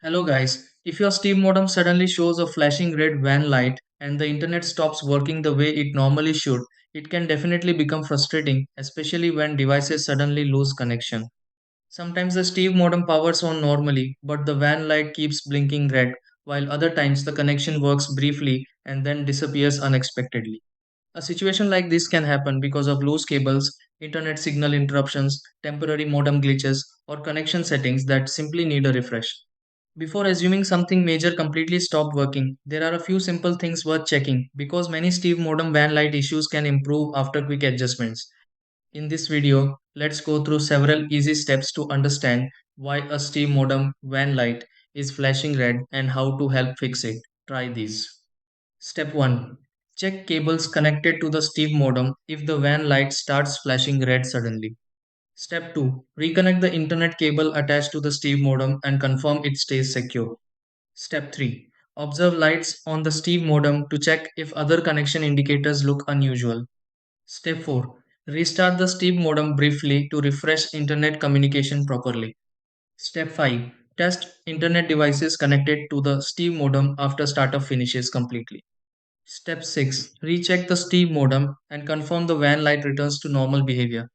Hello guys, if your Steam modem suddenly shows a flashing red WAN light and the internet stops working the way it normally should, it can definitely become frustrating, especially when devices suddenly lose connection. Sometimes the Steam modem powers on normally, but the WAN light keeps blinking red, while other times the connection works briefly and then disappears unexpectedly. A situation like this can happen because of loose cables, internet signal interruptions, temporary modem glitches, or connection settings that simply need a refresh. Before assuming something major completely stopped working, there are a few simple things worth checking because many Steve modem WAN light issues can improve after quick adjustments. In this video, let's go through several easy steps to understand why a Steve modem WAN light is flashing red and how to help fix it. Try these. Step 1. Check cables connected to the Steve modem if the WAN light starts flashing red suddenly. Step 2. Reconnect the internet cable attached to the Steve modem and confirm it stays secure. Step 3. Observe lights on the Steve modem to check if other connection indicators look unusual. Step 4. Restart the Steve modem briefly to refresh internet communication properly. Step 5. Test internet devices connected to the Steve modem after startup finishes completely. Step 6. Recheck the Steve modem and confirm the WAN light returns to normal behavior.